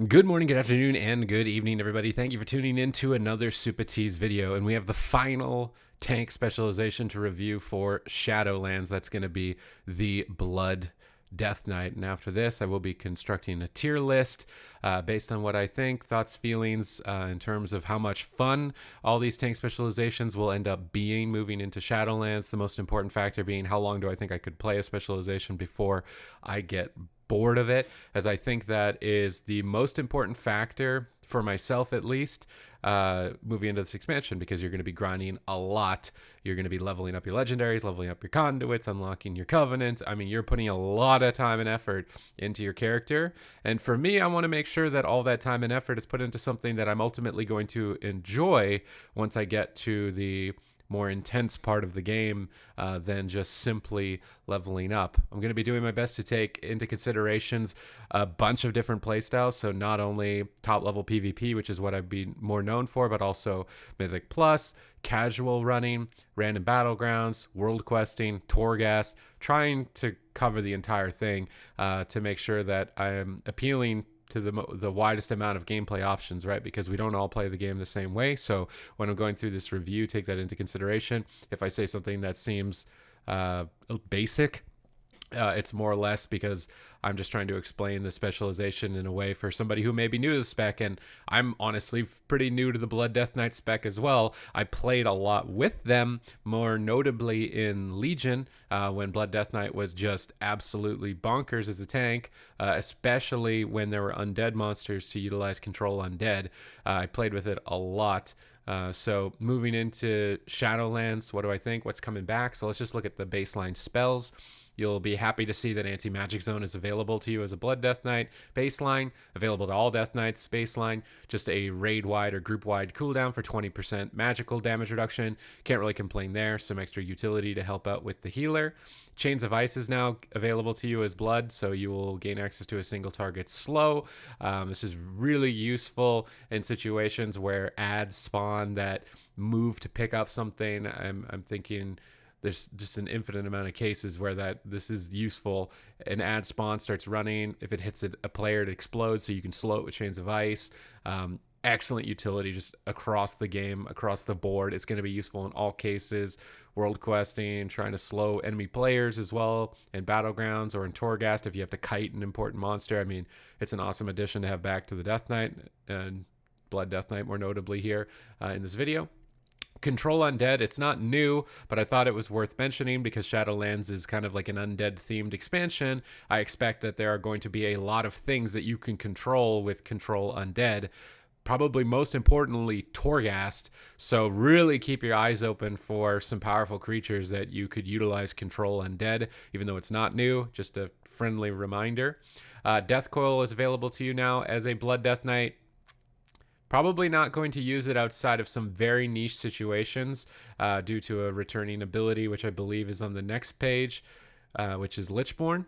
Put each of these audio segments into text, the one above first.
Good morning, good afternoon, and good evening, everybody. Thank you for tuning in to another Supatease video. And we have the final tank specialization to review for Shadowlands. That's going to be the Blood Deathknight. And after this, I will be constructing a tier list based on what I think, thoughts, feelings, in terms of how much fun all these tank specializations will end up being moving into Shadowlands. The most important factor being how long do I think I could play a specialization before I get bored of it, as I think that is the most important factor for myself, at least, moving into this expansion, because you're going to be grinding a lot. You're going to be leveling up your legendaries, leveling up your conduits, unlocking your covenant. I mean, you're putting a lot of time and effort into your character. And for me, I want to make sure that all that time and effort is put into something that I'm ultimately going to enjoy once I get to the more intense part of the game than just simply leveling up. I'm going to be doing my best to take into considerations a bunch of different playstyles. So not only top level PvP, which is what I'd be more known for, but also Mythic Plus, casual running, random battlegrounds, world questing, Torghast, trying to cover the entire thing to make sure that I am appealing to the widest amount of gameplay options, right? Because we don't all play the game the same way. So when I'm going through this review, take that into consideration. If I say something that seems basic, it's more or less because I'm just trying to explain the specialization in a way for somebody who may be new to the spec. And I'm honestly pretty new to the Blood Deathknight spec as well. I played a lot with them, more notably in Legion, when Blood Deathknight was just absolutely bonkers as a tank, especially when there were undead monsters to utilize control undead. I played with it a lot. So moving into Shadowlands, what do I think? What's coming back? So let's just look at the baseline spells. You'll be happy to see that Anti-Magic Zone is available to you as a Blood Deathknight baseline, available to all Death Knights baseline, just a raid-wide or group-wide cooldown for 20% magical damage reduction. Can't really complain there. Some extra utility to help out with the healer. Chains of Ice is now available to you as Blood, so you will gain access to a single target slow. This is really useful in situations where ads spawn that move to pick up something. I'm thinking there's just an infinite amount of cases where this is useful. An ad spawn starts running. If it hits a player, it explodes, so you can slow it with Chains of Ice. Excellent utility just across the game, across the board. It's going to be useful in all cases. World questing, trying to slow enemy players as well in Battlegrounds or in Torghast if you have to kite an important monster. I mean, it's an awesome addition to have back to the Deathknight and Blood Deathknight more notably here in this video. Control Undead, it's not new, but I thought it was worth mentioning because Shadowlands is kind of like an undead themed expansion. I expect that there are going to be a lot of things that you can control with Control Undead. Probably most importantly, Torghast. So really keep your eyes open for some powerful creatures that you could utilize Control Undead, even though it's not new. Just a friendly reminder. Death Coil is available to you now as a Blood Deathknight. Probably not going to use it outside of some very niche situations due to a returning ability, which I believe is on the next page, which is Lichborn.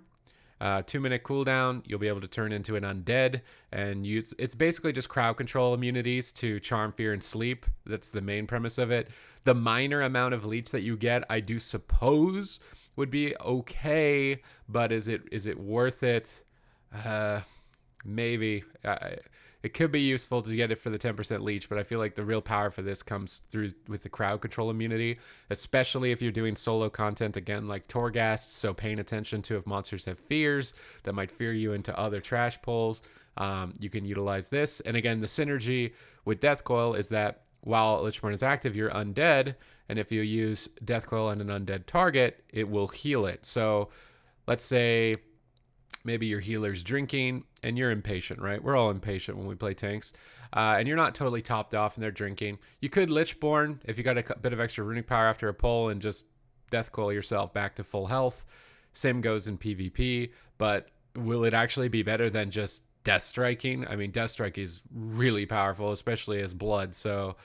2-minute cooldown, you'll be able to turn into an undead, and it's basically just crowd control immunities to Charm, Fear, and Sleep. That's the main premise of it. The minor amount of leech that you get, I do suppose, would be okay, but is it worth it? Maybe. It could be useful to get it for the 10% leech, but I feel like the real power for this comes through with the crowd control immunity, especially if you're doing solo content, again, like Torghast, so paying attention to if monsters have fears that might fear you into other trash pulls. You can utilize this. And again, the synergy with Death Coil is that while Lichborn is active, you're undead, and if you use Death Coil on an undead target, it will heal it. So let's say maybe your healer's drinking and you're impatient, right? We're all impatient when we play tanks. And you're not totally topped off and they're drinking. You could Lichborn if you got a bit of extra runic power after a pull and just Death Coil yourself back to full health. Same goes in PvP, but will it actually be better than just Death Striking? I mean, Death Strike is really powerful, especially as Blood, so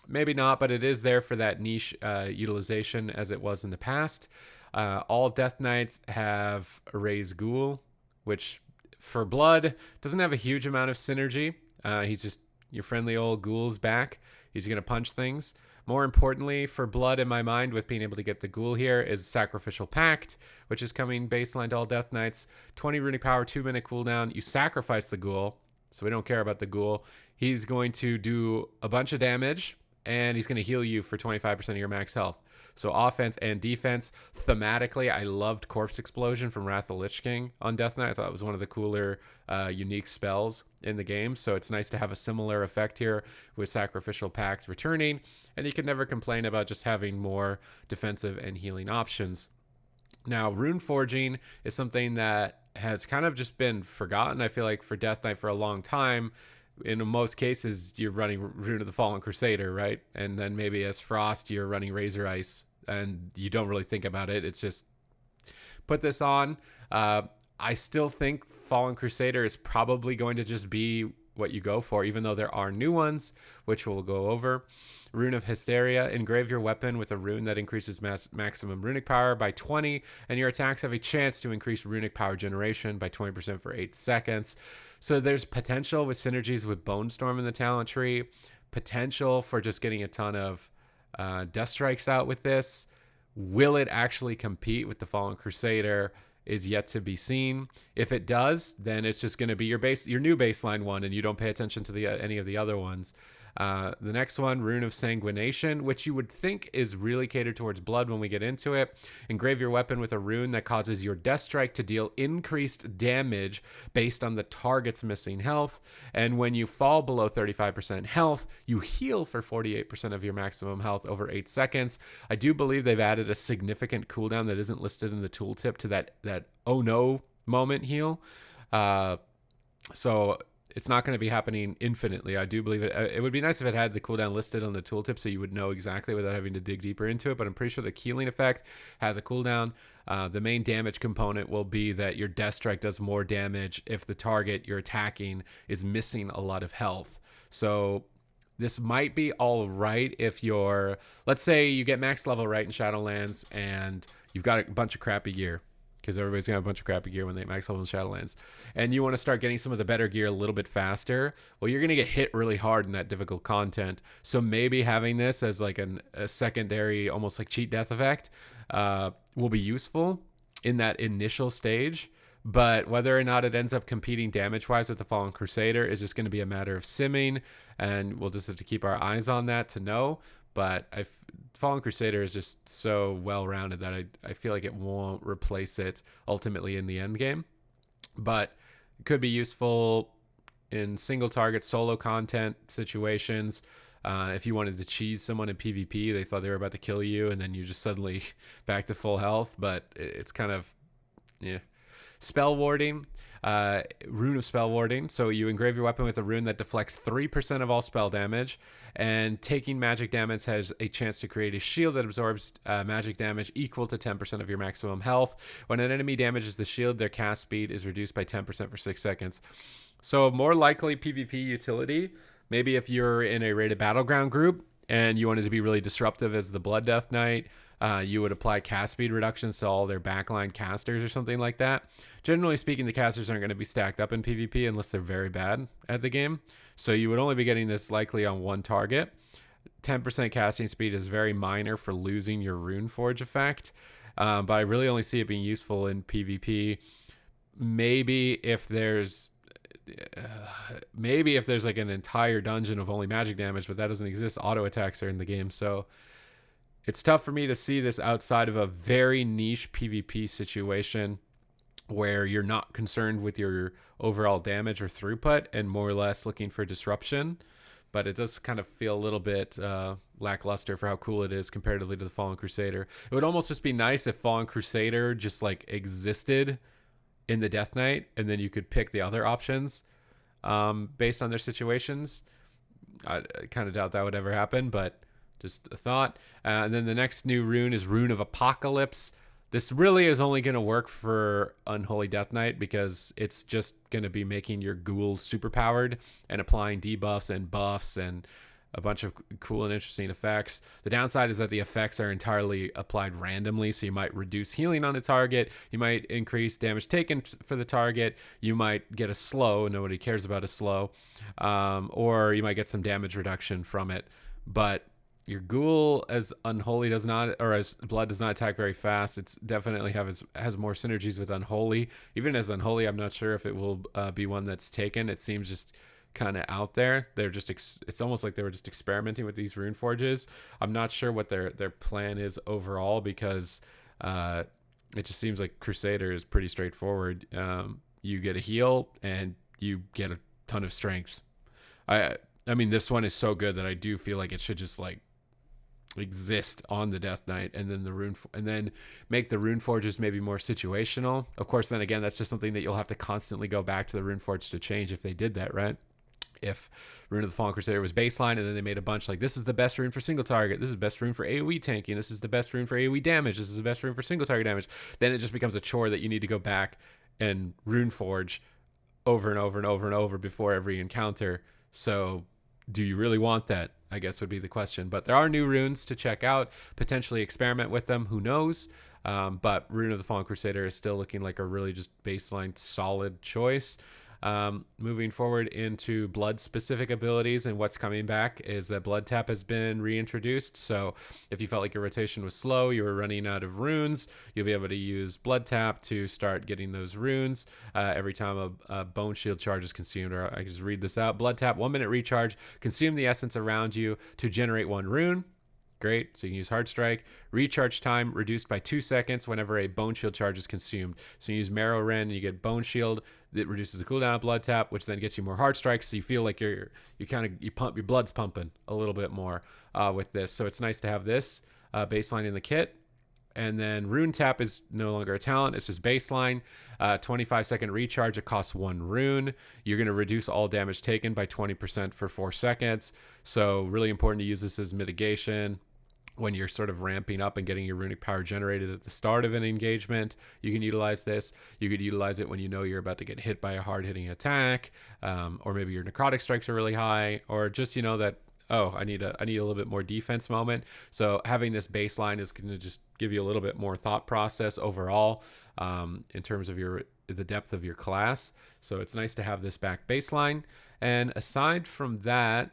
maybe not, but it is there for that niche utilization as it was in the past. All Death Knights have Raise Ghoul, which for Blood doesn't have a huge amount of synergy. He's just your friendly old Ghoul's back. He's going to punch things. More importantly for Blood in my mind with being able to get the Ghoul here is Sacrificial Pact, which is coming baseline to all Death Knights. 20 runic power, 2-minute cooldown. You sacrifice the Ghoul. so we don't care about the ghoul. He's going to do a bunch of damage, and he's going to heal you for 25% of your max health. So offense and defense. Thematically, I loved Corpse Explosion from Wrath of the Lich King on Deathknight. I thought it was one of the cooler, unique spells in the game. So it's nice to have a similar effect here with Sacrificial Pact returning. And you can never complain about just having more defensive and healing options. Now, Rune Forging is something that has kind of just been forgotten, I feel like, for Deathknight for a long time. In most cases, you're running Rune of the Fallen Crusader, right? And then maybe as Frost, you're running Razor Ice, and you don't really think about it. It's just put this on. I still think Fallen Crusader is probably going to just be what you go for, even though there are new ones, which we'll go over. Rune of Hysteria. Engrave your weapon with a rune that increases maximum runic power by 20, and your attacks have a chance to increase runic power generation by 20% for 8 seconds. So there's potential with synergies with Bone Storm in the talent tree, potential for just getting a ton of Death Strikes out with this. Will it actually compete with the Fallen Crusader is yet to be seen. If it does, then it's just going to be your new baseline one, and you don't pay attention to any of the other ones. The next one, Rune of Sanguination, which you would think is really catered towards blood when we get into it. Engrave your weapon with a rune that causes your Death Strike to deal increased damage based on the target's missing health. And when you fall below 35% health, you heal for 48% of your maximum health over 8 seconds. I do believe they've added a significant cooldown that isn't listed in the tooltip to that oh no moment heal. So it's not going to be happening infinitely. I do believe it. It would be nice if it had the cooldown listed on the tooltip so you would know exactly without having to dig deeper into it, but I'm pretty sure the healing effect has a cooldown. The main damage component will be that your Death Strike does more damage if the target you're attacking is missing a lot of health. So this might be all right if you're, let's say you get max level right in Shadowlands and you've got a bunch of crappy gear, because everybody's gonna have a bunch of crappy gear when they max level in Shadowlands, and you want to start getting some of the better gear a little bit faster. Well, you're gonna get hit really hard in that difficult content. So maybe having this as like a secondary, almost like cheat death effect, will be useful in that initial stage. But whether or not it ends up competing damage-wise with the Fallen Crusader is just going to be a matter of simming, and we'll just have to keep our eyes on that to know. But Fallen Crusader is just so well-rounded that I feel like it won't replace it ultimately in the end game. But it could be useful in single-target solo content situations. If you wanted to cheese someone in PvP, they thought they were about to kill you, and then you just suddenly back to full health. But it's kind of, yeah. Spell Warding, Rune of Spell Warding. So you engrave your weapon with a rune that deflects 3% of all spell damage, and taking magic damage has a chance to create a shield that absorbs magic damage equal to 10% of your maximum health. When an enemy damages the shield, their cast speed is reduced by 10% for 6 seconds. So more likely PvP utility. Maybe if you're in a rated battleground group and you wanted to be really disruptive as the Blood Deathknight, you would apply cast speed reductions to all their backline casters or something like that. Generally speaking, the casters aren't going to be stacked up in PvP unless they're very bad at the game. So you would only be getting this likely on one target. 10% casting speed is very minor for losing your Rune Forge effect. But I really only see it being useful in PvP. Maybe if there's like an entire dungeon of only magic damage, but that doesn't exist. Auto attacks are in the game, so it's tough for me to see this outside of a very niche PvP situation where you're not concerned with your overall damage or throughput and more or less looking for disruption. But it does kind of feel a little bit lackluster for how cool it is comparatively to the Fallen Crusader. It would almost just be nice if Fallen Crusader just like existed in the Deathknight, and then you could pick the other options based on their situations. I kind of doubt that would ever happen, but just a thought. And then the next new rune is Rune of Apocalypse. This really is only going to work for Unholy Deathknight because it's just going to be making your ghoul superpowered and applying debuffs and buffs and a bunch of cool and interesting effects. The downside is that the effects are entirely applied randomly, so you might reduce healing on a target, you might increase damage taken for the target, you might get a slow, nobody cares about a slow, or you might get some damage reduction from it. But Your ghoul as unholy does not, or as blood does not attack very fast. It's definitely has more synergies with unholy. Even as unholy, I'm not sure if it will be one that's taken. It seems just kind of out there. They're just it's almost like they were just experimenting with these rune forges. I'm not sure what their plan is overall, because it just seems like Crusader is pretty straightforward. You get a heal and you get a ton of strength. I mean, this one is so good that I do feel like it should just like exist on the Deathknight, and then and then make the rune forges maybe more situational. Of course, then again, that's just something that you'll have to constantly go back to the rune forge to change if they did that, right? If Rune of the Fallen Crusader was baseline and then they made a bunch like, this is the best rune for single target, this is the best rune for AoE tanking, this is the best rune for AoE damage, this is the best rune for single target damage, then it just becomes a chore that you need to go back and rune forge over and over and over and over before every encounter. So do you really want that, I guess, would be the question. But there are new runes to check out, potentially experiment with them, who knows. But Rune of the Fallen Crusader is still looking like a really just baseline solid choice. Moving forward into blood specific abilities, and what's coming back is that blood tap has been reintroduced. So if you felt like your rotation was slow, you were running out of runes, you'll be able to use blood tap to start getting those runes every time a bone shield charge is consumed. Or I can just read this out. Blood tap, 1 minute recharge, consume the essence around you to generate 1 rune. Great. So you can use Hard Strike. Recharge time reduced by 2 seconds whenever a Bone Shield charge is consumed. So you use Marrow Rend and you get Bone Shield. That reduces the cooldown of Blood Tap, which then gets you more Hard Strikes. So you feel like you pump, your blood's pumping a little bit more with this. So it's nice to have this baseline in the kit. And then Rune Tap is no longer a talent. It's just baseline. 25-second recharge. It costs 1 rune. You're going to reduce all damage taken by 20% for 4 seconds. So really important to use this as mitigation. When you're sort of ramping up and getting your runic power generated at the start of an engagement, you can utilize this. You could utilize it when you know you're about to get hit by a hard-hitting attack, or maybe your necrotic strikes are really high, or just, you know, that, oh, I need a little bit more defense moment. So having this baseline is going to just give you a little bit more thought process overall in terms of the depth of your class. So it's nice to have this back baseline. And aside from that,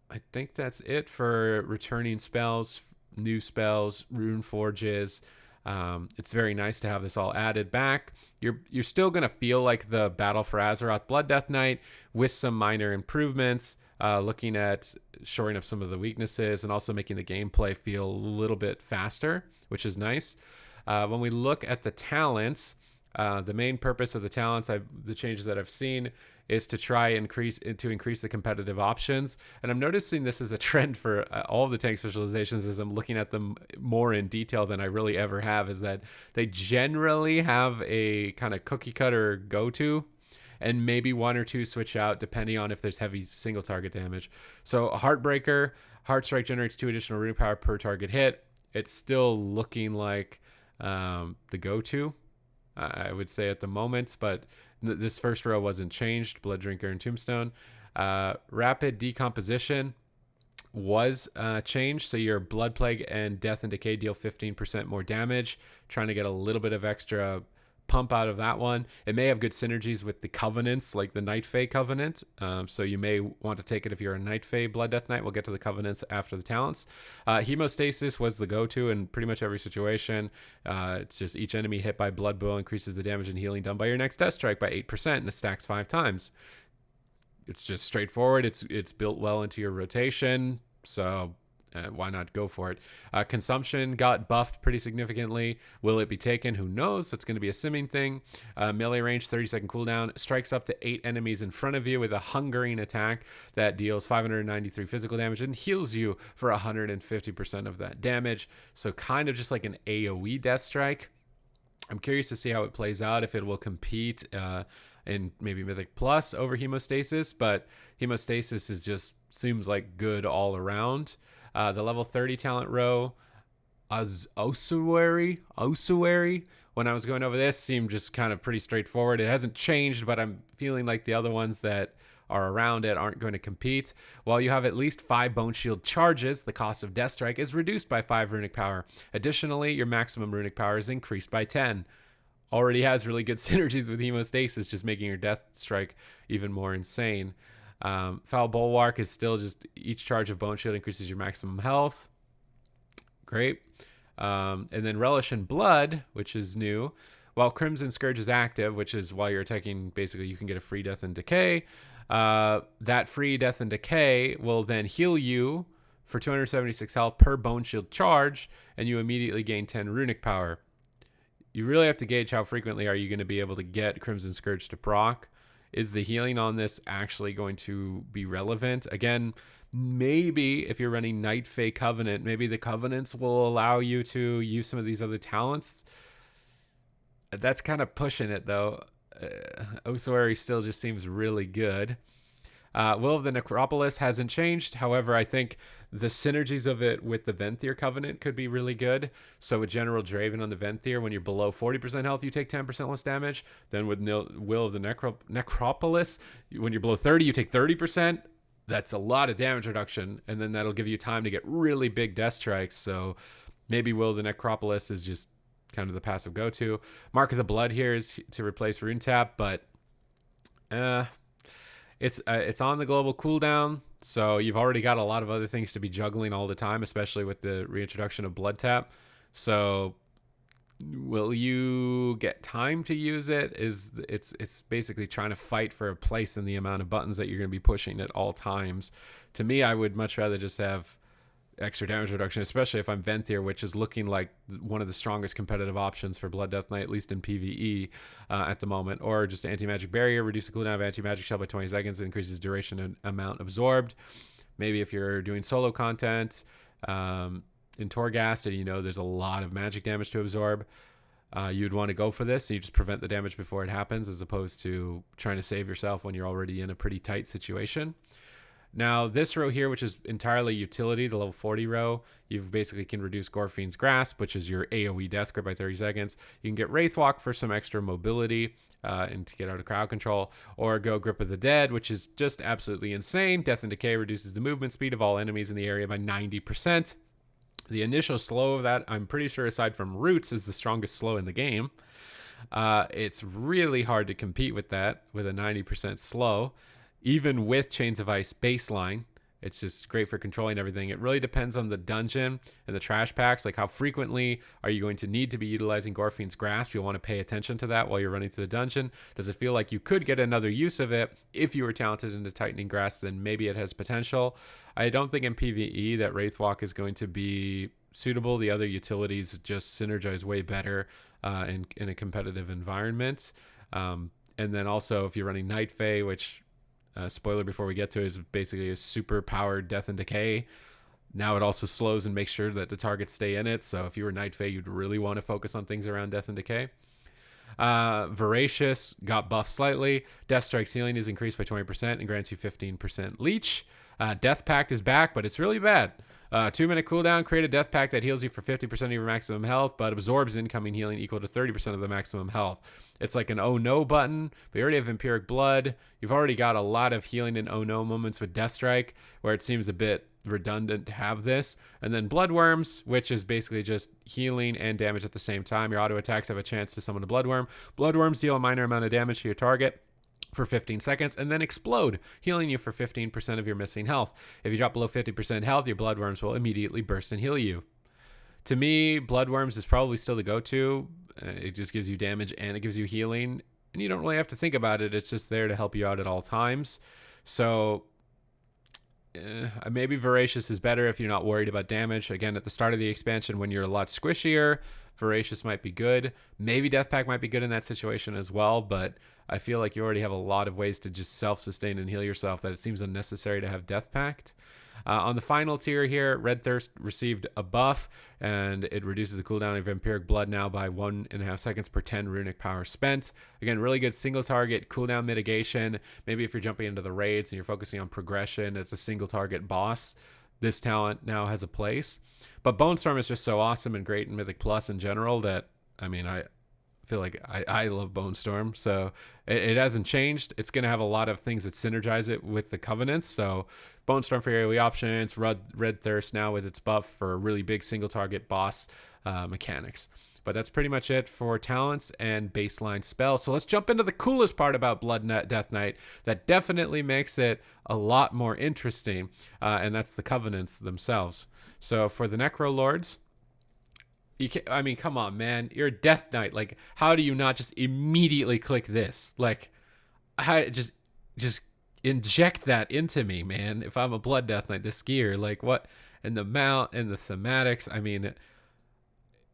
I think that's it for returning spells, new spells, rune forges. It's very nice to have this all added back. You're still going to feel like the Battle for Azeroth Blood Deathknight with some minor improvements, looking at shoring up some of the weaknesses and also making the gameplay feel a little bit faster, which is nice. When we look at the talents, the main purpose of the talents, the changes that I've seen, is to try increase the competitive options. And I'm noticing this is a trend for all of the tank specializations as I'm looking at them more in detail than I really ever have, is that they generally have a kind of cookie cutter go-to, and maybe 1 or 2 switch out depending on if there's heavy single target damage. So a Heartbreaker, Heart Strike generates 2 additional rune power per target hit. It's still looking like the go-to, I would say, at the moment, but this first row wasn't changed. Blood Drinker and Tombstone. Rapid Decomposition was changed, so your Blood Plague and Death and Decay deal 15% more damage. Trying to get a little bit of extra pump out of that one. It may have good synergies with the Covenants, like the Night Fae Covenant, so you may want to take it if you're a Night Fae Blood Death Knight. We'll get to the Covenants after the talents. Hemostasis was the go-to in pretty much every situation. It's just each enemy hit by Blood Boil increases the damage and healing done by your next Death Strike by 8%, and it stacks 5 times. It's just straightforward. It's built well into your rotation, so why not go for it? Consumption got buffed pretty significantly. Will it be taken? Who knows? That's going to be a simming thing. Melee range, 30-second cooldown. Strikes up to 8 enemies in front of you with a hungering attack that deals 593 physical damage and heals you for 150% of that damage. So kind of just like an AoE Death Strike. I'm curious to see how it plays out, if it will compete in maybe Mythic Plus over Hemostasis, but Hemostasis seems like good all around. The level 30 talent row, Ossuary, when I was going over this, seemed just kind of pretty straightforward. It hasn't changed, but I'm feeling like the other ones that are around it aren't going to compete. While you have at least 5 Bone Shield charges, the cost of Death Strike is reduced by 5 runic power. Additionally, your maximum runic power is increased by 10. Already has really good synergies with Hemostasis, just making your Death Strike even more insane. Foul Bulwark is still just each charge of Bone Shield increases your maximum health. Great. And then Relish in Blood, which is new. While Crimson Scourge is active, which is while you're attacking, basically you can get a free Death and Decay. That free Death and Decay will then heal you for 276 health per Bone Shield charge, and you immediately gain 10 runic power. You really have to gauge how frequently are you going to be able to get Crimson Scourge to proc. Is the healing on this actually going to be relevant? Again, maybe if you're running Night Fae Covenant, maybe the Covenants will allow you to use some of these other talents. That's kind of pushing it, though. Ossuary still just seems really good. Will of the Necropolis hasn't changed. However, I think the synergies of it with the Venthyr Covenant could be really good. So with General Draven on the Venthyr, when you're below 40% health, you take 10% less damage. Then with Will of the Necropolis, when you're below 30, you take 30%. That's a lot of damage reduction. And then that'll give you time to get really big death strikes. So maybe Will of the Necropolis is just kind of the passive go-to. Mark of the Blood here is to replace Rune Tap, but it's on the global cooldown, so you've already got a lot of other things to be juggling all the time, especially with the reintroduction of Blood Tap. So will you get time to use it? It's basically trying to fight for a place in the amount of buttons that you're going to be pushing at all times. To me, I would much rather just have extra damage reduction, especially if I'm Venthyr, which is looking like one of the strongest competitive options for Blood Death Knight, at least in PvE at the moment. Or just Anti-Magic Barrier, reduce the cooldown of Anti-Magic Shell by 20 seconds, increases duration and amount absorbed. Maybe if you're doing solo content in Torghast and you know there's a lot of magic damage to absorb, you'd want to go for this. So you just prevent the damage before it happens, as opposed to trying to save yourself when you're already in a pretty tight situation. Now, this row here, which is entirely utility, the level 40 row, you basically can reduce Gorfiend's Grasp, which is your AoE death grip by 30 seconds. You can get Wraithwalk for some extra mobility and to get out of crowd control, or go Grip of the Dead, which is just absolutely insane. Death and Decay reduces the movement speed of all enemies in the area by 90%. The initial slow of that, I'm pretty sure, aside from Roots, is the strongest slow in the game. It's really hard to compete with that, with a 90% slow. Even with Chains of Ice baseline, it's just great for controlling everything. It really depends on the dungeon and the trash packs, like how frequently are you going to need to be utilizing Gorfiend's Grasp. You'll want to pay attention to that while you're running through the dungeon. Does it feel like you could get another use of it? If you were talented into Tightening Grasp, then maybe it has potential. I don't think in PvE that Wraithwalk is going to be suitable. The other utilities just synergize way better in a competitive environment. And then also if you're running Night Fae, which... spoiler before we get to it, is basically a super powered Death and Decay. Now it also slows and makes sure that the targets stay in it. So if you were Night Fae, you'd really want to focus on things around Death and Decay. Voracious got buffed slightly. Death Strike's healing is increased by 20% and grants you 15% leech. Death Pact is back, but it's really bad. 2-minute cooldown, create a Death Pact that heals you for 50% of your maximum health, but absorbs incoming healing equal to 30% of the maximum health. It's like an oh no button, but you already have Empiric Blood. You've already got a lot of healing and oh no moments with Death Strike, where it seems a bit redundant to have this. And then Bloodworms, which is basically just healing and damage at the same time. Your auto attacks have a chance to summon a Bloodworm. Bloodworms deal a minor amount of damage to your target for 15 seconds and then explode, healing you for 15% of your missing health. If you drop below 50% health, your Bloodworms will immediately burst and heal you. To me, Bloodworms is probably still the go-to. It just gives you damage and it gives you healing, and you don't really have to think about it. It's just there to help you out at all times. So maybe Voracious is better if you're not worried about damage. Again, at the start of the expansion, when you're a lot squishier, Voracious might be good. Maybe Death Pack might be good in that situation as well, but I feel like you already have a lot of ways to just self-sustain and heal yourself that it seems unnecessary to have Death Pact. On the final tier here, Red Thirst received a buff, and it reduces the cooldown of Empiric Blood now by 1.5 seconds per 10 runic power spent. Again, really good single target cooldown mitigation. Maybe if you're jumping into the raids and you're focusing on progression as a single target boss, this talent now has a place. But Bone Storm is just so awesome and great in Mythic Plus in general that, I mean, I feel like I love Bone Storm, so it hasn't changed. It's going to have a lot of things that synergize it with the Covenants. So Bone Storm for AoE options, Red Thirst now with its buff for really big single target boss mechanics. But that's pretty much it for talents and baseline spells. So let's jump into the coolest part about Deathknight that definitely makes it a lot more interesting, and that's the covenants themselves. So for the Necro Lords, I mean, come on, man. You're a Deathknight. Like, how do you not just immediately click this? Like, just inject that into me, man. If I'm a Blood Deathknight, this gear, like what, and the mount and the thematics. I mean,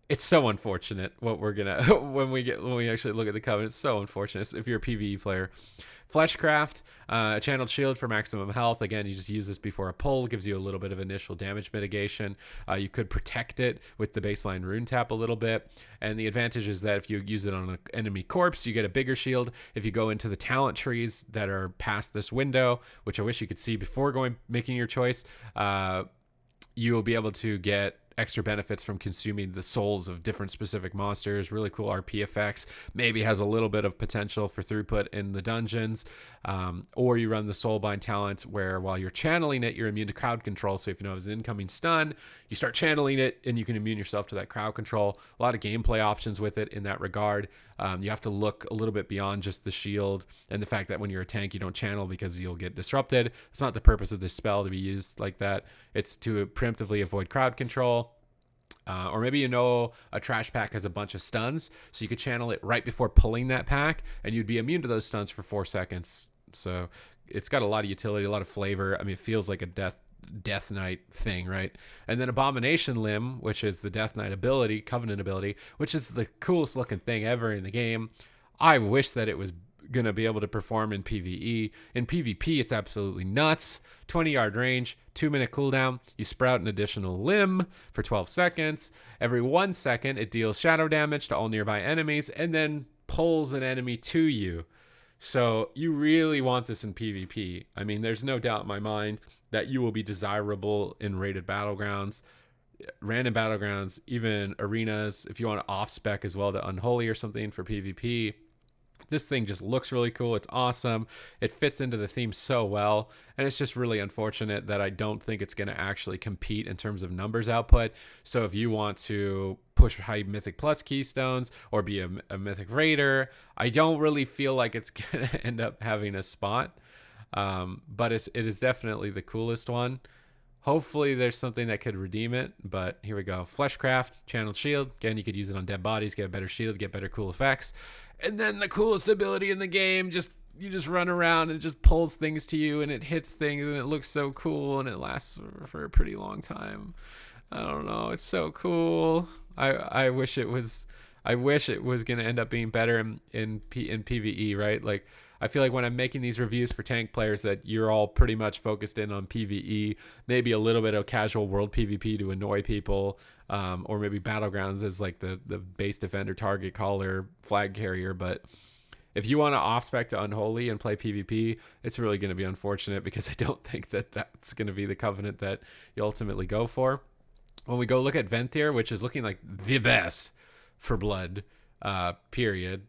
it's so unfortunate what we're gonna when we actually look at the covenant. It's so unfortunate if you're a PvE player. Fleshcraft, channeled shield for maximum health. Again, you just use this before a pull. It gives you a little bit of initial damage mitigation. You could protect it with the baseline rune tap a little bit. And the advantage is that if you use it on an enemy corpse, you get a bigger shield. If you go into the talent trees that are past this window, which I wish you could see before making your choice, you will be able to get extra benefits from consuming the souls of different specific monsters. Really cool RP effects. Maybe has a little bit of potential for throughput in the dungeons. Or you run the Soulbind talent where while you're channeling it, you're immune to crowd control. So if you know it's an incoming stun, you start channeling it and you can immune yourself to that crowd control. A lot of gameplay options with it in that regard. You have to look a little bit beyond just the shield and the fact that when you're a tank, you don't channel because you'll get disrupted. It's not the purpose of this spell to be used like that. It's to preemptively avoid crowd control. Or maybe you know a trash pack has a bunch of stuns, so you could channel it right before pulling that pack, and you'd be immune to those stuns for 4 seconds. So it's got a lot of utility, a lot of flavor. I mean, it feels like a Deathknight thing, right? And then Abomination Limb, which is the Deathknight ability, Covenant ability, which is the coolest looking thing ever in the game. I wish that it was going to be able to perform in PvE. In PvP, it's absolutely nuts. 20-yard range, 2-minute cooldown. You sprout an additional limb for 12 seconds. Every 1 second, it deals shadow damage to all nearby enemies and then pulls an enemy to you. So you really want this in PvP. I mean, there's no doubt in my mind that you will be desirable in rated battlegrounds, random battlegrounds, even arenas. If you want to off-spec as well to Unholy or something for PvP, this thing just looks really cool. It's awesome. It fits into the theme so well. And it's just really unfortunate that I don't think it's going to actually compete in terms of numbers output. So if you want to push high Mythic Plus keystones or be a Mythic Raider, I don't really feel like it's going to end up having a spot. But it is definitely the coolest one. Hopefully there's something that could redeem it, but here we go. Fleshcraft, channeled shield. Again, you could use it on dead bodies, get a better shield, get better cool effects. And then the coolest ability in the game, you just run around and it just pulls things to you and it hits things and it looks so cool and it lasts for a pretty long time. I don't know, it's so cool. I wish it was going to end up being better in PvE, right? Like, I feel like when I'm making these reviews for tank players that you're all pretty much focused in on PvE, maybe a little bit of casual world PvP to annoy people, or maybe Battlegrounds as like the base defender, target caller, flag carrier. But if you want to off-spec to Unholy and play PvP, it's really going to be unfortunate because I don't think that that's going to be the covenant that you ultimately go for. When we go look at Venthyr, which is looking like the best for Blood, period,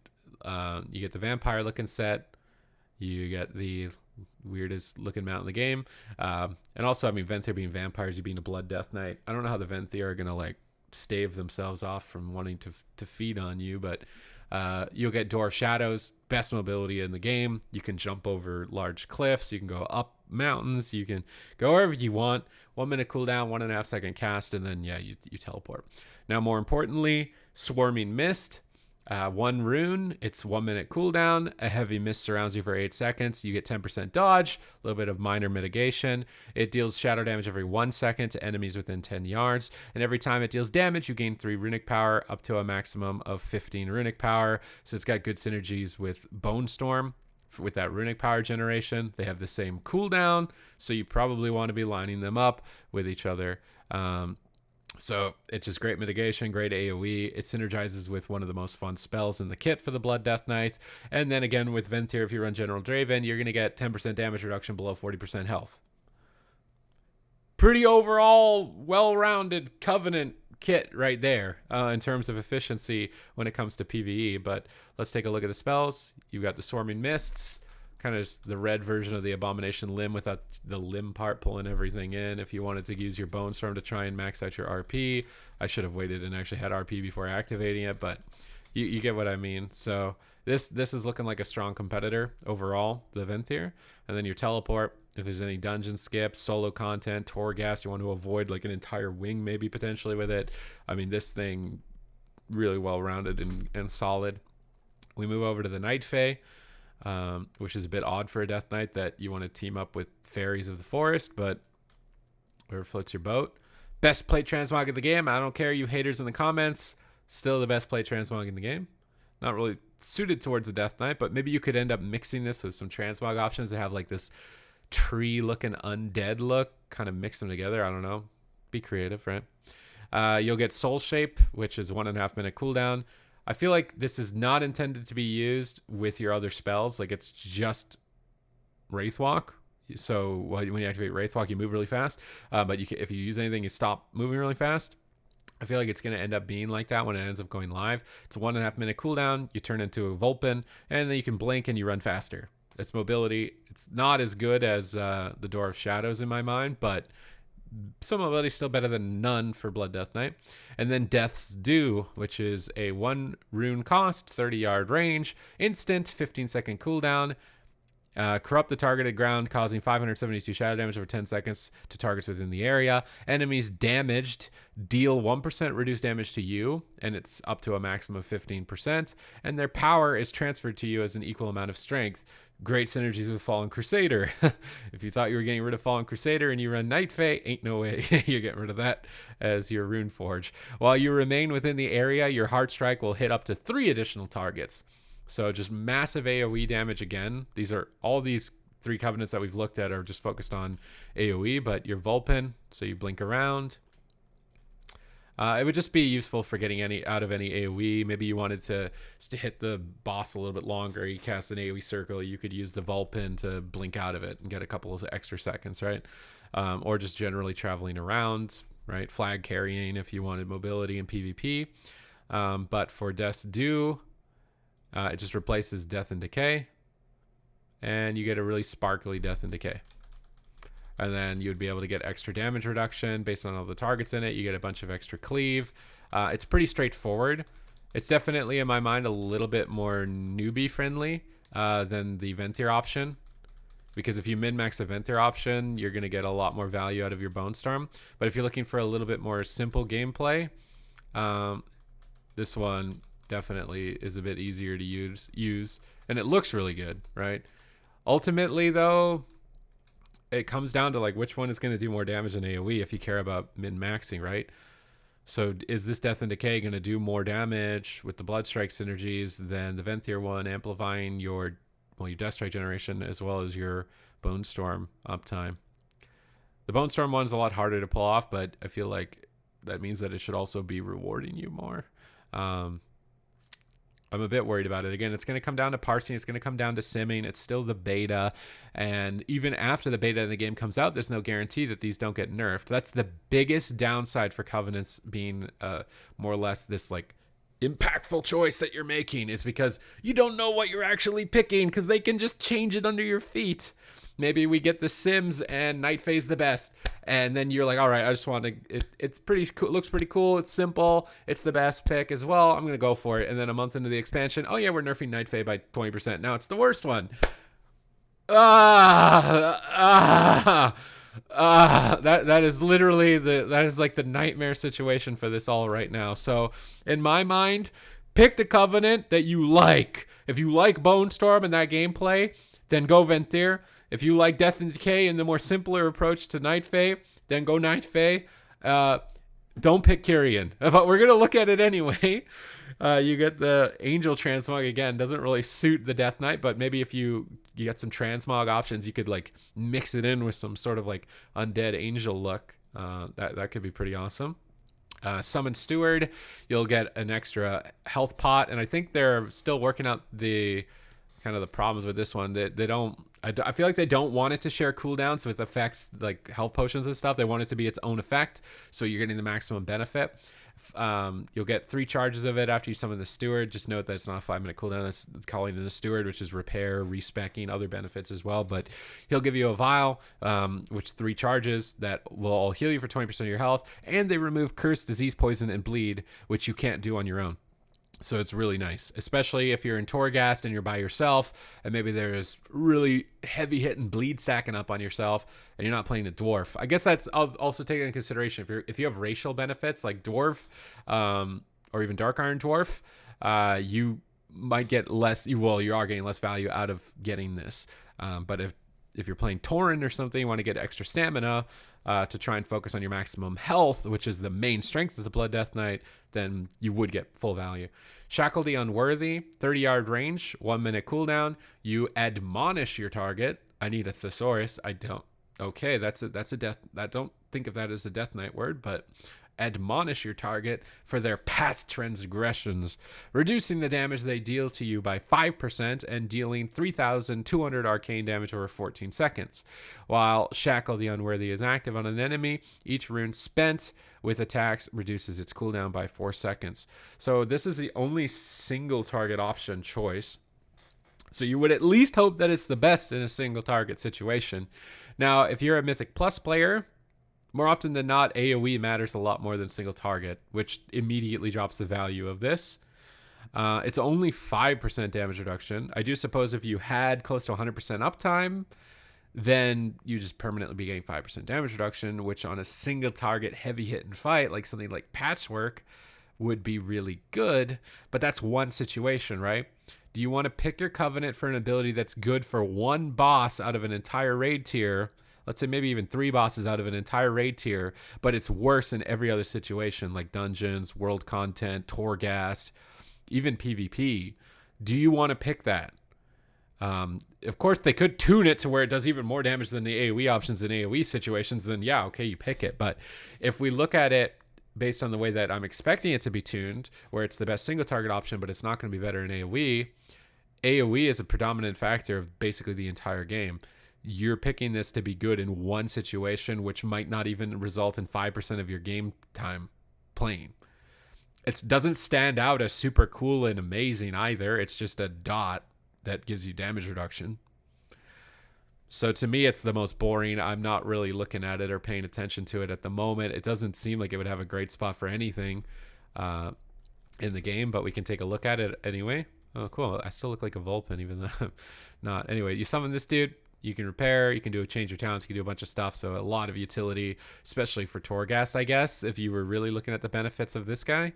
you get the vampire looking set. You get the weirdest looking mount in the game. And also, I mean, Venthyr being vampires, you being a Blood Deathknight. I don't know how the Venthyr are going to like stave themselves off from wanting to feed on you, but you'll get Dwarf Shadows, best mobility in the game. You can jump over large cliffs. You can go up mountains. You can go wherever you want. 1 minute cooldown, 1.5 second cast, and then, yeah, you teleport. Now, more importantly, Swarming Mist. 1 rune, it's 1 minute cooldown. A heavy mist surrounds you for 8 seconds. You get 10% dodge, a little bit of minor mitigation. It deals shadow damage every 1 second to enemies within 10 yards. And every time it deals damage, you gain 3 runic power up to a maximum of 15 runic power. So it's got good synergies with Bone Storm with that runic power generation. They have the same cooldown, so you probably want to be lining them up with each other. So it's just great mitigation, great AoE. It synergizes with one of the most fun spells in the kit for the Blood Deathknight. And then again with Venthyr, if you run General Draven, you're going to get 10% damage reduction below 40% health. Pretty overall well-rounded Covenant kit right there in terms of efficiency when it comes to PvE. But let's take a look at the spells. You've got the Swarming Mists. kind of the red version of the Abomination Limb without the limb part pulling everything in. If you wanted to use your Bone Storm to try and max out your RP, I should have waited and actually had RP before activating it, but you get what I mean. So this is looking like a strong competitor overall, the Venthyr. And then your teleport, if there's any dungeon skips, solo content, Torghast, you want to avoid like an entire wing maybe potentially with it. I mean, this thing really well-rounded and solid. We move over to the Night Fae, which is a bit odd for a Death Knight that you want to team up with Fairies of the Forest, but wherever floats your boat. Best plate transmog of the game. I don't care, you haters in the comments. Still the best plate transmog in the game. Not really suited towards the Death Knight, but maybe you could end up mixing this with some transmog options that have like this tree-looking undead look. Kind of mix them together. I don't know. Be creative, right? You'll get Soul Shape, which is 1.5 minute cooldown. I feel like this is not intended to be used with your other spells. Like it's just Wraithwalk. So when you activate Wraithwalk, you move really fast. But if you use anything, you stop moving really fast. I feel like it's going to end up being like that when it ends up going live. It's a 1.5 minute cooldown. You turn into a Vulpin, and then you can blink and you run faster. It's mobility. It's not as good as the Door of Shadows in my mind, but some mobility still better than none for Blood Death Knight. And then Death's Due, which is a 1 rune cost, 30-yard range, instant, 15-second cooldown. Corrupt the targeted ground, causing 572 shadow damage over 10 seconds to targets within the area. Enemies damaged deal 1% reduced damage to you, and it's up to a maximum of 15%. And their power is transferred to you as an equal amount of strength. Great synergies with Fallen Crusader. If you thought you were getting rid of Fallen Crusader and you run Night Fae, ain't no way you're getting rid of that as your Rune Forge. While you remain within the area, your Heart Strike will hit up to 3 additional targets. So just massive AoE damage again. All these 3 covenants that we've looked at are just focused on AoE, but your Vulpin, so you blink around. It would just be useful for getting out of any AoE. Maybe you wanted to hit the boss a little bit longer. You cast an AoE circle. You could use the Vulpin to blink out of it and get a couple of extra seconds, right? Or just generally traveling around, right? Flag carrying if you wanted mobility in PvP. But for Death's Due, it just replaces Death and Decay, and you get a really sparkly Death and Decay. And then you'd be able to get extra damage reduction based on all the targets in it. You get a bunch of extra cleave. It's pretty straightforward. It's definitely, in my mind, a little bit more newbie friendly than the Venthyr option. Because if you min-max the Venthyr option, you're going to get a lot more value out of your Bone Storm. But if you're looking for a little bit more simple gameplay, this one definitely is a bit easier to use. And it looks really good, right? Ultimately, though, it comes down to like which one is going to do more damage in AoE if you care about min-maxing, right? So is this Death and Decay going to do more damage with the Blood Strike synergies than the Venthyr one, amplifying your Death Strike generation as well as your Bone Storm uptime? The Bone Storm one's a lot harder to pull off, but I feel like that means that it should also be rewarding you more. I'm a bit worried about it. Again, it's going to come down to parsing. It's going to come down to simming. It's still the beta. And even after the beta of the game comes out, there's no guarantee that these don't get nerfed. That's the biggest downside for Covenants being more or less this like impactful choice that you're making, is because you don't know what you're actually picking because they can just change it under your feet. Maybe we get the Sims and Night Fae's the best. And then you're like, all right, I just want to, it's pretty cool. It looks pretty cool. It's simple. It's the best pick as well. I'm going to go for it. And then a month into the expansion, oh yeah, we're nerfing Night Fae by 20%. Now it's the worst one. That is literally that is like the nightmare situation for this all right now. So in my mind, pick the Covenant that you like. If you like Bone Storm and that gameplay, then go Venthyr. If you like Death and Decay and the more simpler approach to Night Fae, then go Night Fae. Don't pick Kyrian. But we're going to look at it anyway. You get the Angel Transmog again. Doesn't really suit the Death Knight, but maybe if you get some Transmog options, you could like mix it in with some sort of like undead angel look. That could be pretty awesome. Summon Steward, you'll get an extra health pot, and I think they're still working out the kind of the problems with this one. They don't. I feel like they don't want it to share cooldowns with effects like health potions and stuff. They want it to be its own effect, so you're getting the maximum benefit. You'll get 3 charges of it after you summon the steward. Just note that it's not a 5-minute cooldown. That's calling in the steward, which is repair, respecking, other benefits as well. But he'll give you a vial, which 3 charges that will all heal you for 20% of your health, and they remove curse, disease, poison, and bleed, which you can't do on your own. So it's really nice, especially if you're in Torghast and you're by yourself, and maybe there's really heavy hitting bleed stacking up on yourself, and you're not playing a dwarf. I guess that's also taken into consideration if you have racial benefits like dwarf, or even dark iron dwarf, you might get less. You are getting less value out of getting this. But if you're playing Tauren or something, you want to get extra stamina to try and focus on your maximum health, which is the main strength of the Blood Deathknight, then you would get full value. Shackle the Unworthy, 30-yard range, 1-minute cooldown. You admonish your target. I need a thesaurus. I don't. Okay, that's a death. I don't think of that as a Deathknight word, but admonish your target for their past transgressions, reducing the damage they deal to you by 5% and dealing 3,200 arcane damage over 14 seconds. While Shackle the Unworthy is active on an enemy, each rune spent with attacks reduces its cooldown by 4 seconds. So this is the only single target option choice. So you would at least hope that it's the best in a single target situation. Now, if you're a Mythic Plus player, more often than not, AoE matters a lot more than single target, which immediately drops the value of this. It's only 5% damage reduction. I do suppose if you had close to 100% uptime, then you just permanently be getting 5% damage reduction, which on a single target heavy hitting fight, like something like Patchwork, would be really good. But that's one situation, right? Do you want to pick your Covenant for an ability that's good for one boss out of an entire raid tier? Let's say maybe even 3 bosses out of an entire raid tier, but it's worse in every other situation, like dungeons, world content, Torghast, even PvP. Do you want to pick that? Of course, they could tune it to where it does even more damage than the AoE options in AoE situations. Then, yeah, okay, you pick it. But if we look at it based on the way that I'm expecting it to be tuned, where it's the best single target option, but it's not going to be better in AoE, AoE is a predominant factor of basically the entire game. You're picking this to be good in one situation, which might not even result in 5% of your game time playing. It doesn't stand out as super cool and amazing either. It's just a dot that gives you damage reduction. So to me, it's the most boring. I'm not really looking at it or paying attention to it at the moment. It doesn't seem like it would have a great spot for anything in the game, but we can take a look at it anyway. Oh, cool. I still look like a Vulpin, even though I'm not. Anyway, you summon this dude. You can repair, you can change your talents, you can do a bunch of stuff. So a lot of utility, especially for Torghast, I guess, if you were really looking at the benefits of this guy.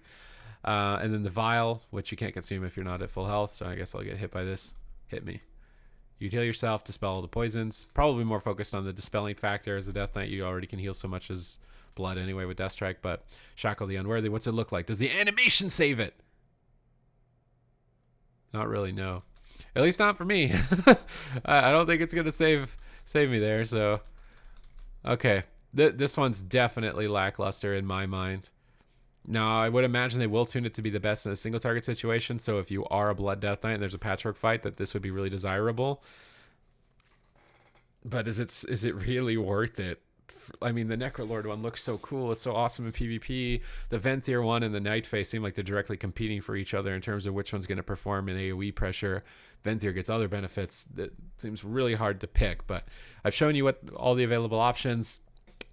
And then the vial, which you can't consume if you're not at full health. So I guess I'll get hit by this. Hit me. You heal yourself, dispel all the poisons. Probably more focused on the dispelling factor as a Deathknight. You already can heal so much as blood anyway with Death Strike. But Shackle the Unworthy, what's it look like? Does the animation save it? Not really, no. At least not for me. I don't think it's going to save me there. So, okay. This one's definitely lackluster in my mind. Now, I would imagine they will tune it to be the best in a single target situation. So if you are a Blood Deathknight and there's a Patchwork fight, that this would be really desirable. But is it really worth it? I mean, the Necrolord one looks so cool. It's so awesome in PvP. The Venthyr one and the Nightface seem like they're directly competing for each other in terms of which one's going to perform in AoE pressure. Venthyr gets other benefits. That seems really hard to pick, but I've shown you what all the available options.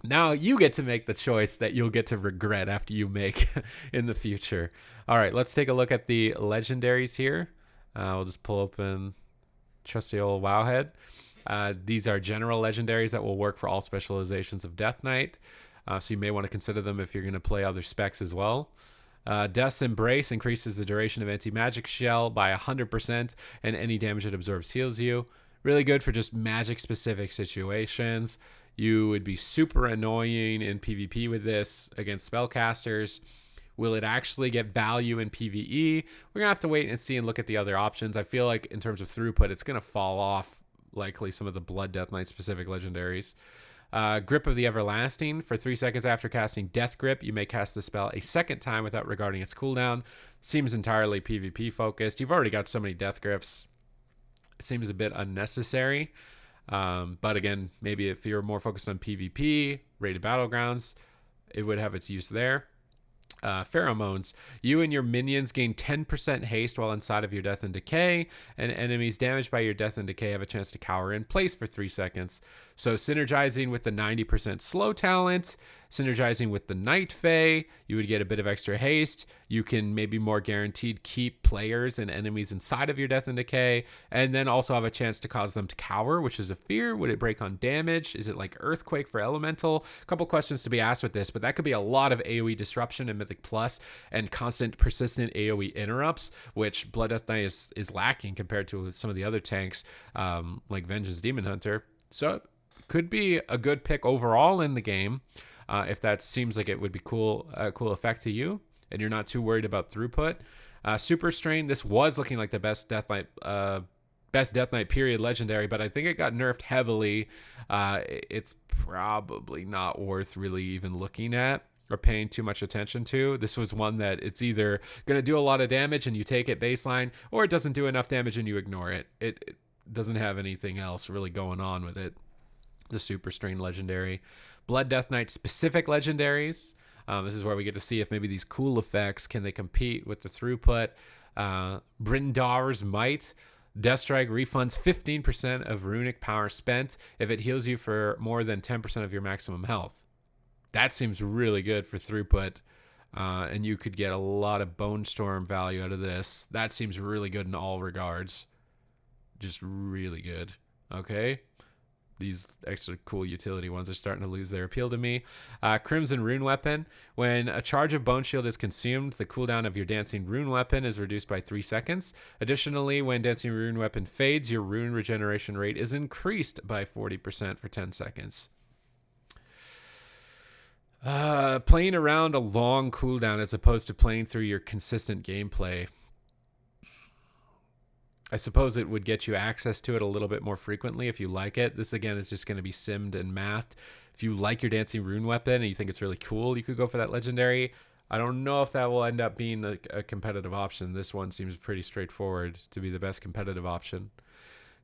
Now you get to make the choice that you'll get to regret after you make in the future. All right, let's take a look at the legendaries here. We'll just pull open trusty old Wowhead. These are general legendaries that will work for all specializations of Deathknight. So you may want to consider them if you're going to play other specs as well. Death's Embrace increases the duration of anti-magic shell by 100%, and any damage it absorbs heals you. Really good for just magic-specific situations. You would be super annoying in PvP with this against spellcasters. Will it actually get value in PvE? We're going to have to wait and see and look at the other options. I feel like in terms of throughput, it's going to fall off likely some of the Blood Deathknight specific legendaries. Grip of the Everlasting. For 3 seconds after casting Death Grip, you may cast the spell a second time without regarding its cooldown. Seems entirely PvP focused. You've already got so many Death Grips. seems a bit unnecessary. But again, maybe if you're more focused on PvP, rated battlegrounds, it would have its use there. Pheromones. You and your minions gain 10% haste while inside of your Death and Decay, and enemies damaged by your Death and Decay have a chance to cower in place for 3 seconds. So synergizing with the 90% slow talent, synergizing with the Night Fae, you would get a bit of extra haste. You can maybe more guaranteed keep players and enemies inside of your Death and Decay, and then also have a chance to cause them to cower, which is a fear. Would it break on damage? Is it like Earthquake for Elemental? A couple questions to be asked with this, but that could be a lot of AoE disruption in Mythic Plus and constant persistent AoE interrupts, which Blood Deathknight is lacking compared to some of the other tanks, like Vengeance Demon Hunter. So could be a good pick overall in the game, if that seems like it would be cool, cool effect to you, and you're not too worried about throughput. Super Strain. This was looking like the best Deathknight period legendary, but I think it got nerfed heavily. It's probably not worth really even looking at or paying too much attention to. This was one that it's either going to do a lot of damage and you take it baseline, or it doesn't do enough damage and you ignore it. It doesn't have anything else really going on with it. The Super Strain legendary. Blood Deathknight specific legendaries. This is where we get to see if maybe these cool effects, can they compete with the throughput. Brindar's Might. Deathstrike refunds 15% of runic power spent if it heals you for more than 10% of your maximum health. That seems really good for throughput, and you could get a lot of Bone Storm value out of this. That seems really good in all regards. Just really good. Okay. These extra cool utility ones are starting to lose their appeal to me. Crimson Rune Weapon. When a charge of Bone Shield is consumed, the cooldown of your Dancing Rune Weapon is reduced by 3 seconds. Additionally, when Dancing Rune Weapon fades, your rune regeneration rate is increased by 40% for 10 seconds. Playing around a long cooldown as opposed to playing through your consistent gameplay. I suppose it would get you access to it a little bit more frequently if you like it. This, again, is just going to be simmed and mathed. If you like your Dancing Rune Weapon and you think it's really cool, you could go for that legendary. I don't know if that will end up being a competitive option. This one seems pretty straightforward to be the best competitive option.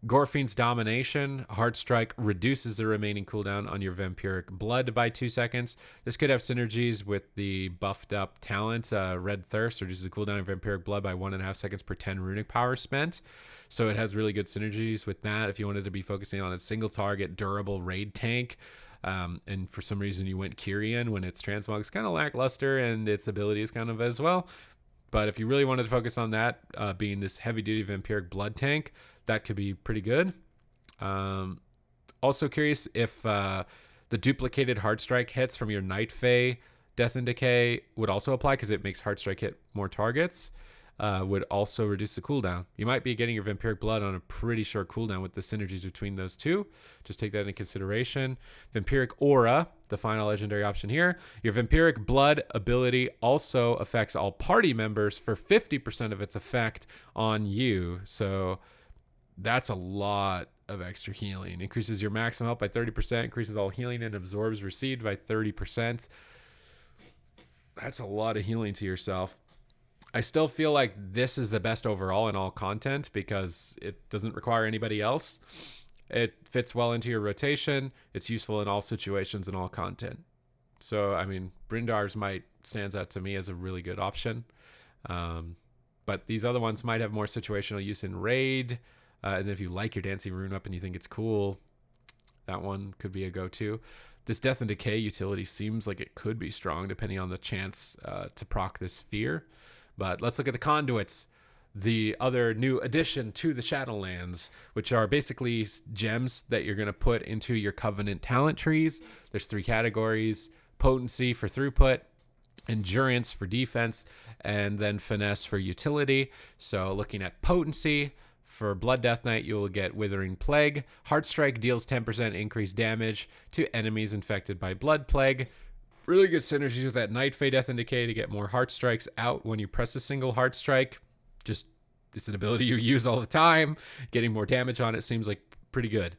Gorfiend's Domination. Heartstrike reduces the remaining cooldown on your Vampiric Blood by 2 seconds. This could have synergies with the buffed up talent, Red Thirst, reduces the cooldown of Vampiric Blood by 1.5 seconds per 10 runic power spent. So it has really good synergies with that if you wanted to be focusing on a single target, durable raid tank. And for some reason you went Kyrian when its transmog is kind of lackluster and its ability is kind of as well. But if you really wanted to focus on that, being this heavy-duty Vampiric Blood tank, that could be pretty good. Also curious if the duplicated Heartstrike hits from your Night Fae Death and Decay would also apply, because it makes Heartstrike hit more targets. Would also reduce the cooldown. You might be getting your Vampiric Blood on a pretty short cooldown with the synergies between those two. Just take that into consideration. Vampiric Aura, the final legendary option here. Your Vampiric Blood ability also affects all party members for 50% of its effect on you. So that's a lot of extra healing. Increases your maximum health by 30%, increases all healing and absorbs received by 30%. That's a lot of healing to yourself. I still feel like this is the best overall in all content because it doesn't require anybody else. It fits well into your rotation. It's useful in all situations and all content. So, I mean, Brindar's Might stands out to me as a really good option. But these other ones might have more situational use in raid. And if you like your Dancing Rune Up and you think it's cool, that one could be a go-to. This Death and Decay utility seems like it could be strong depending on the chance to proc this fear. But let's look at the conduits, the other new addition to the Shadowlands, which are basically gems that you're going to put into your Covenant talent trees. There's 3 categories: potency for throughput, endurance for defense, and then finesse for utility. So looking at potency, for Blood Deathknight, you will get Withering Plague. Heartstrike deals 10% increased damage to enemies infected by Blood Plague. Really good synergies with that Night Fae Death and Decay to get more Heartstrikes out when you press a single Heartstrike. Just, it's an ability you use all the time. Getting more damage on it seems like pretty good.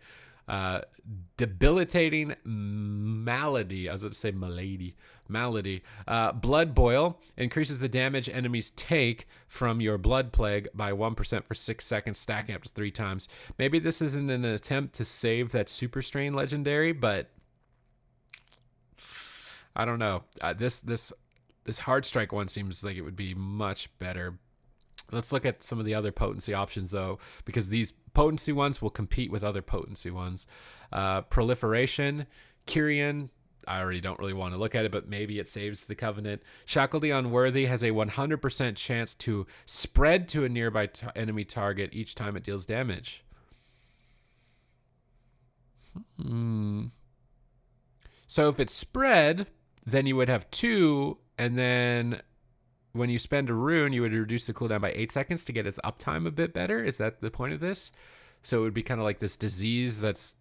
Debilitating malady. I was going to say malady. Malady. Blood Boil increases the damage enemies take from your Blood Plague by 1% for 6 seconds, stacking up to 3 times. Maybe this isn't an attempt to save that Super Strain legendary, but I don't know. This Hard Strike one seems like it would be much better. Let's look at some of the other potency options, though, because these potency ones will compete with other potency ones. Proliferation, Kyrian. I already don't really want to look at it, but maybe it saves the Covenant. Shackled the Unworthy has a 100% chance to spread to a nearby enemy target each time it deals damage. So if it's spread, then you would have 2, and then when you spend a rune, you would reduce the cooldown by 8 seconds to get its uptime a bit better. Is that the point of this? So it would be kind of like this disease that's,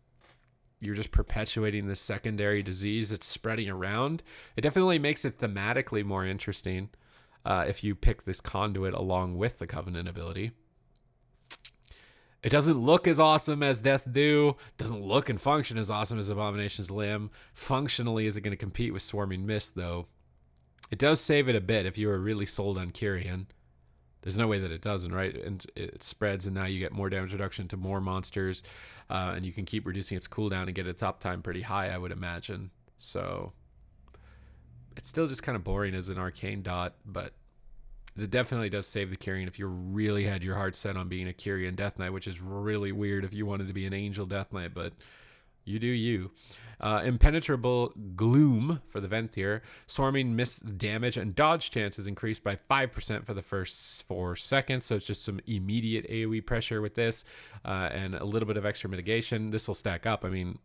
you're just perpetuating this secondary disease that's spreading around. It definitely makes it thematically more interesting if you pick this Conduit along with the Covenant ability. It doesn't look as awesome as Death Do. Doesn't look and function as awesome as Abomination's Limb. Functionally, is it going to compete with Swarming Mist, though? It does save it a bit if you were really sold on Kyrian. There's no way that it doesn't, right? And it spreads, and now you get more damage reduction to more monsters, and you can keep reducing its cooldown and get its uptime pretty high, I would imagine. So it's still just kind of boring as an arcane dot, but it definitely does save the Kyrian if you really had your heart set on being a Kyrian Deathknight, which is really weird if you wanted to be an Angel Deathknight, but you do you. Impenetrable Gloom for the Venthyr. Swarming Mist damage and dodge chance is increased by 5% for the first 4 seconds. So it's just some immediate AoE pressure with this and a little bit of extra mitigation. This will stack up. I mean,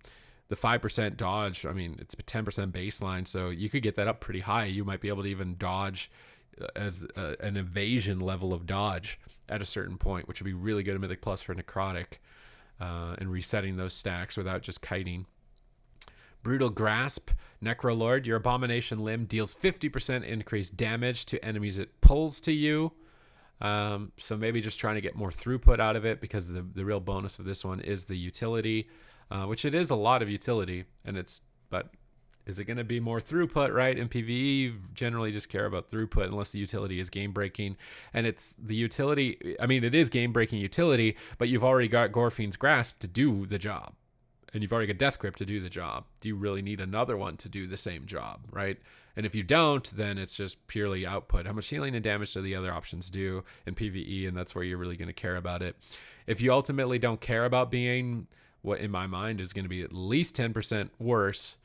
the 5% dodge, I mean, it's a 10% baseline. So you could get that up pretty high. You might be able to even dodge as an evasion level of dodge at a certain point, which would be really good at Mythic Plus for Necrotic. And resetting those stacks without just kiting. Brutal Grasp, Necrolord. Your Abomination Limb deals 50% increased damage to enemies it pulls to you. So maybe just trying to get more throughput out of it, because the real bonus of this one is the utility, which it is a lot of utility, but is it going to be more throughput, right? In PvE, generally just care about throughput unless the utility is game-breaking. And it's the utility, I mean, it is game-breaking utility, but you've already got Gorfiend's Grasp to do the job. And you've already got Death Grip to do the job. Do you really need another one to do the same job, right? And if you don't, then it's just purely output. How much healing and damage do the other options do in PvE? And that's where you're really going to care about it. If you ultimately don't care about being what in my mind is going to be at least 10% worse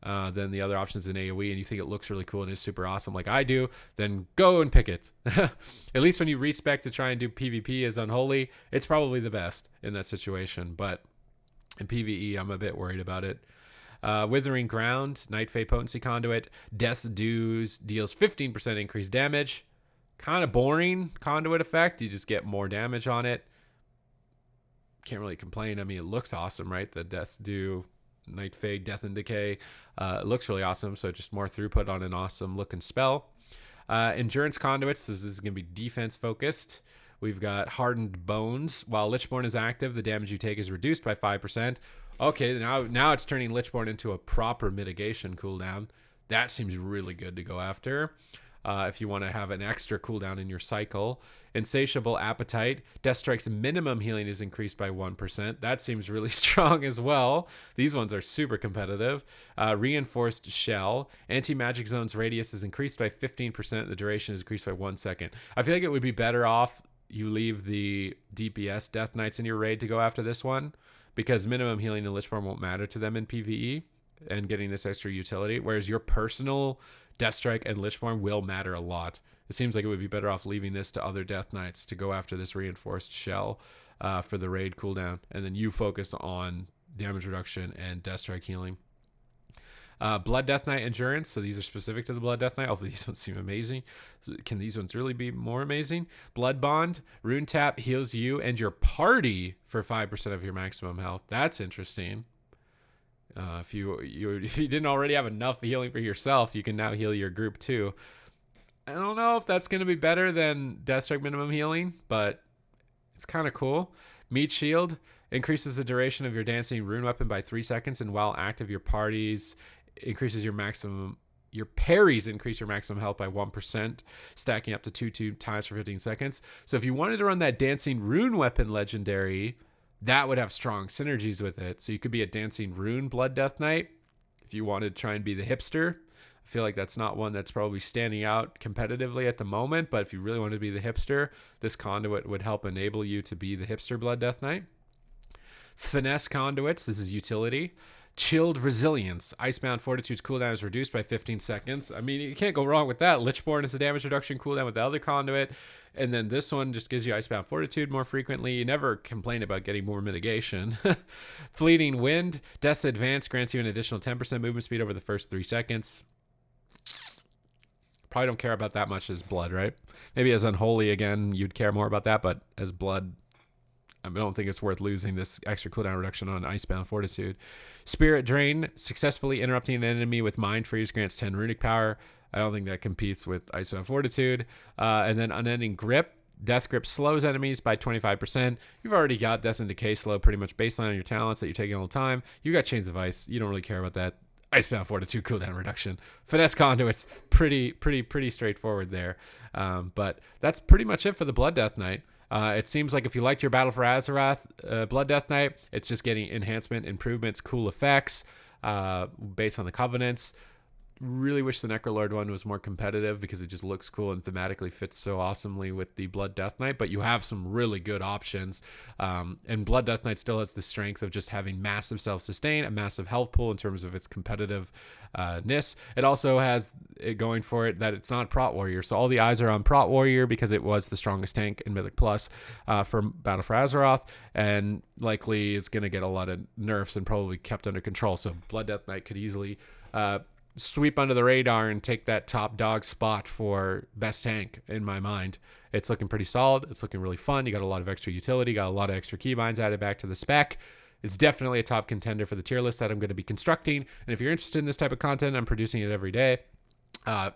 than the other options in AoE, and you think it looks really cool and is super awesome like I do, then go and pick it. At least when you respec to try and do PvP as Unholy, it's probably the best in that situation. But in PvE, I'm a bit worried about it. Withering Ground, Night Fae Potency Conduit. Death's Dews deals 15% increased damage. Kind of boring Conduit effect. You just get more damage on it. Can't really complain. I mean, it looks awesome, right? The Death's Dew, Night Fae, Death and Decay. It looks really awesome, so just more throughput on an awesome looking spell. Endurance Conduits. This is going to be defense focused. We've got Hardened Bones. While Lichborn is active, the damage you take is reduced by 5%. Okay, now it's turning Lichborn into a proper mitigation cooldown. That seems really good to go after. If you want to have an extra cooldown in your cycle. Insatiable Appetite. Deathstrike's minimum healing is increased by 1%. That seems really strong as well. These ones are super competitive. Reinforced Shell. Anti-Magic Zone's radius is increased by 15%. The duration is increased by 1 second. I feel like it would be better off you leave the DPS Deathknights in your raid to go after this one, because minimum healing and Lichborn won't matter to them in PvE and getting this extra utility, whereas your personal Deathstrike and Lichborn will matter a lot. It seems like it would be better off leaving this to other Deathknights to go after this Reinforced Shell for the raid cooldown, and then you focus on damage reduction and Deathstrike healing. Blood Deathknight Endurance. So these are specific to the Blood Deathknight, although these ones seem amazing. So can these ones really be more amazing? Blood Bond. Rune Tap heals you and your party for 5% of your maximum health. That's interesting. If you didn't already have enough healing for yourself, you can now heal your group too. I don't know if that's going to be better than Deathstrike minimum healing, but it's kind of cool. Meat Shield increases the duration of your dancing rune weapon by 3 seconds, and while active, your party's increases your parries increase your maximum health by 1%, stacking up to 2 times for 15 seconds. So if you wanted to run that Dancing Rune weapon legendary, that would have strong synergies with it. So you could be a Dancing Rune Blood Deathknight if you wanted to try and be the hipster. I feel like that's not one that's probably standing out competitively at the moment, but if you really want to be the hipster, this Conduit would help enable you to be the hipster Blood Deathknight. Finesse Conduits, this is utility. Chilled Resilience. Icebound Fortitude's cooldown is reduced by 15 seconds. I mean, you can't go wrong with that. Lichborn is a damage reduction cooldown with the other Conduit. And then this one just gives you Icebound Fortitude more frequently. You never complain about getting more mitigation. Fleeting Wind. Death's Advance grants you an additional 10% movement speed over the first 3 seconds. Probably don't care about that much as Blood, right? Maybe as Unholy again, you'd care more about that, but as Blood, I don't think it's worth losing this extra cooldown reduction on Icebound Fortitude. Spirit Drain. Successfully interrupting an enemy with Mind Freeze grants 10 runic power. I don't think that competes with Icebound Fortitude. And then Unending Grip. Death Grip slows enemies by 25%. You've already got Death and Decay slow pretty much baseline on your talents that you're taking all the time. You got Chains of Ice. You don't really care about that. Icebound Fortitude cooldown reduction. Finesse Conduits. Pretty straightforward there. But that's pretty much it for the Blood Deathknight. It seems like if you liked your Battle for Azeroth Blood Deathknight, it's just getting enhancement, improvements, cool effects based on the Covenants. Really wish the Necrolord one was more competitive because it just looks cool and thematically fits so awesomely with the Blood Deathknight, but you have some really good options. And Blood Deathknight still has the strength of just having massive self-sustain, a massive health pool in terms of its competitiveness. It also has it going for it that it's not Prot Warrior, so all the eyes are on Prot Warrior because it was the strongest tank in Mythic Plus for Battle for Azeroth, and likely is going to get a lot of nerfs and probably kept under control. So Blood Deathknight could easily sweep under the radar and take that top dog spot for best tank in my mind. It's looking pretty solid. It's looking really fun. You got a lot of extra utility, got a lot of extra keybinds added back to the spec. It's definitely a top contender for the tier list that I'm going to be constructing. And if you're interested in this type of content, I'm producing it every day.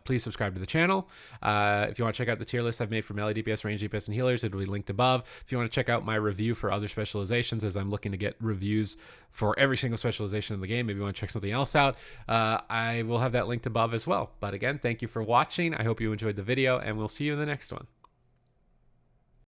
Please subscribe to the channel. If you want to check out the tier list I've made for melee DPS, range DPS, and healers, it will be linked above. If you want to check out my review for other specializations, as I'm looking to get reviews for every single specialization in the game, maybe you want to check something else out, I will have that linked above as well. But again, thank you for watching. I hope you enjoyed the video, and we'll see you in the next one.